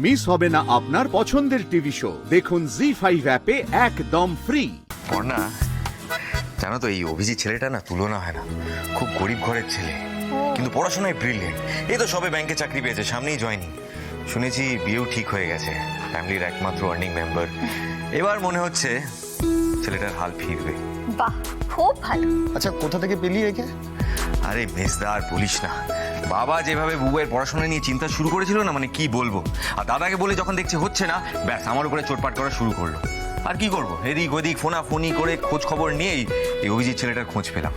Miss হবে না আপনার পছন্দের টিভি শো। দেখুন জি5 অ্যাপে একদম ফ্রি। পর্ণা, জানো তো এই অভিজিৎ ছেলেটা না তুলনা হয় না। খুব গরিব ঘরের ছেলে, কিন্তু পড়াশোনায় ব্রিলিয়েন্ট। এই তো সবে ব্যাংকে চাকরি পেয়েছে, সামনেই জয়েনিং। শুনেছি বিয়েও ঠিক হয়ে গেছে, ফ্যামিলির একমাত্র আর্নিং মেম্বার। এবার মনে হচ্ছে ছেলেটার হাল ফিরবে। বাহ, খুব ভালো। আচ্ছা, কোথা থেকে পেলি একে? আরে মেজদার বলিস না, বাবা যেভাবে বুবুয়ের পড়াশোনা নিয়ে চিন্তা শুরু করেছিল না, মানে কি বলবো। আর দাদাকে বলে যখন দেখছে হচ্ছে না, ব্যাস আমার উপরে চোটপাট করা শুরু করলো। আর কি করবো, এদিক ওদিক ফোনাফোনি করে খোঁজ খবর নিয়েই এই অভিজিৎ ছেলেটার খোঁজ পেলাম।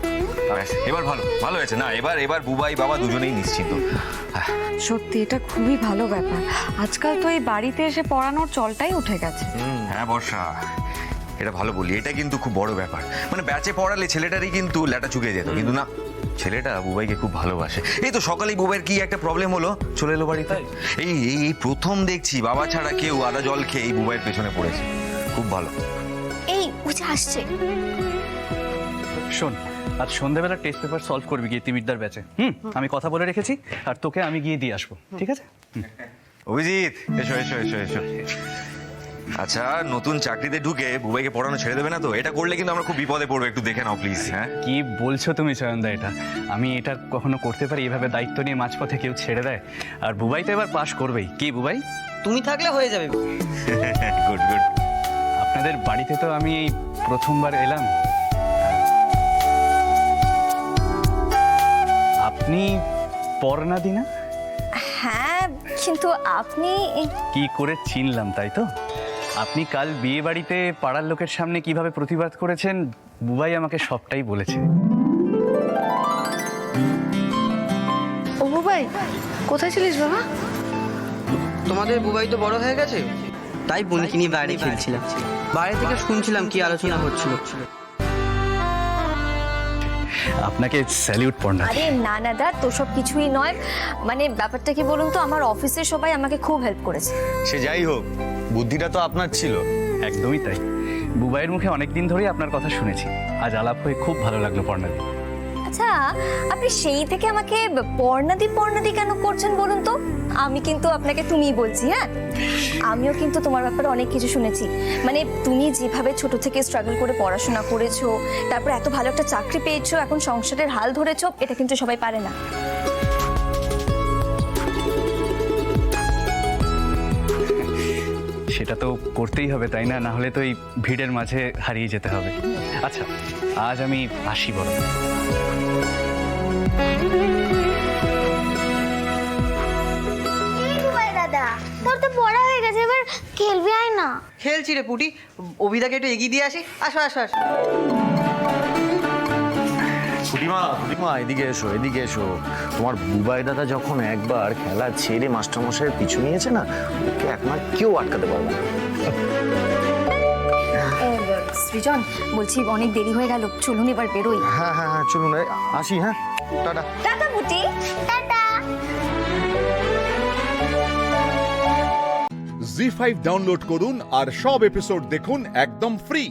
ব্যাস, এবার ভালো হয়েছে না, এবার বুবাই বাবা দুজনেই নিশ্চিন্ত। সত্যি এটা খুবই ভালো ব্যাপার। আজকাল তো এই বাড়িতে এসে পড়ানোর চলটাই উঠে গেছে। হ্যাঁ বর্ষা, এটা ভালো বলি, এটা কিন্তু খুব বড় ব্যাপার। মানে ব্যাচে পড়ালে ছেলেটারই কিন্তু ল্যাটা চুকে যেত, কিন্তু না, ছেলেটা বুবাইকে খুব ভালোবাসে। এই তো সকালেই বুবাইয়ের কি একটা প্রবলেম হলো, চলে এলো বাড়িতে। এই প্রথম দেখছি বাবা ছাড়া কেউ আদা জল খেয়ে এই বুবাইয়ের পেছনে পড়েছে। খুব ভালো। এই বুঝে আসছে। শোন, আজ সন্ধ্যাবেলা টেস্ট পেপার সলভ করবি গিয়ে তিমিরদার ব্যাচে। আমি কথা বলে রেখেছি, আর তোকে আমি গিয়ে দিয়ে আসবো, ঠিক আছে? অভিজিৎ, এসো এসো এসো এসো। আচ্ছা, নতুন চাকরিতে ঢুকে বুবাইকে পড়ানো ছেড়ে দেবে না তো? এটা করলে কিন্তু আমরা খুব বিপদে পড়বো, একটু দেখে নাও প্লিজ। হ্যাঁ, কি বলছো তুমি সয়নদা? আমি এটা কখনো করতে পারি? এভাবে দায়িত্ব নিয়ে মাঝপথে কেউ ছেড়ে দেয়? আর বুবাই তো এবার পাশ করবেই। কি বুবাই, তুমি থাকলে হয়ে যাবে। Good good. আপনাদের বাড়িতে তো আমি এই প্রথমবার এলাম। আপনি পর্ণা দি না? হ্যাঁ, কিন্তু আপনি কি করে চিনলাম তাই তো? আপনি কাল বিয়ে বাড়িতে পাড়ার লোকের সামনে কিভাবে প্রতিবাদ করেছেন, বুবাই আমাকে সবটাই বলেছে। ও বুবাই, কোথায় ছিলিস বাবা? তোমাদের বুবাই তো বড় হয়ে গেছে, তাই বোনকে নিয়ে বাইরে খেলছিলাম। বাইরে থেকে শুনছিলাম কি আলোচনা হচ্ছিল। আপনাকে স্যালিউট পর্ণা। আরে না না দা, তো সব কিছুই নয়। মানে ব্যাপারটা কি বলুন তো, আমার অফিসের সবাই আমাকে খুব হেল্প করেছে। সে যাই হোক, বুদ্ধিটা তো আপনার ছিল। একদমই তাই। বুবাইয়ের মুখে অনেকদিন ধরেই আপনার কথা শুনেছি, আজ আলাপ হয়ে খুব ভালো লাগলো পর্ণাদি। আচ্ছা, আপনি সেই থেকে আমাকে পর্ণাদি কেন করছেন বলুন তো? আমি কিন্তু আপনাকে তুমিই বলছি। হ্যাঁ, আমিও কিন্তু তোমার ব্যাপারে অনেক কিছু শুনেছি। মানে তুমি যেভাবে ছোট থেকে স্ট্রাগল করে পড়াশোনা করেছো, তারপর এত ভালো একটা চাকরি পেয়েছো, এখন সংসারের হাল ধরেছো, এটা কিন্তু সবাই পারে না। সেটা তো করতেই হবে, তাই না? না হলে তো এই ভিড়ের মাঝে হারিয়ে যেতে হবে। আচ্ছা, আজ আমি আসি বড়। দাদা, তোর তো পড়া হয়ে গেছে, এবার খেলবি আয় না। খেলছি রে পুটি, অভিদাকে একটু এগিয়ে দিয়ে আসি। আসো আসো আসো। মা, এদিকে এসো, এদিকে এসো। তোমার বুবাই দাদা যখন একবার খেলা ছেড়ে মাস্টারমশাইয়ের পিছু নিয়েছে না, ওকে একবার কেউ আটকাতে পারবে না। সৃজন, বলছি অনেক দেরি হয়ে গেল, চলুন এবার বেরোই। হ্যাঁ হ্যাঁ হ্যাঁ, চলুন আসি। হ্যাঁ, টাটা। টাটা বুটি, টাটা। জি5 ডাউনলোড করুন আর সব এপিসোড দেখুন একদম ফ্রি।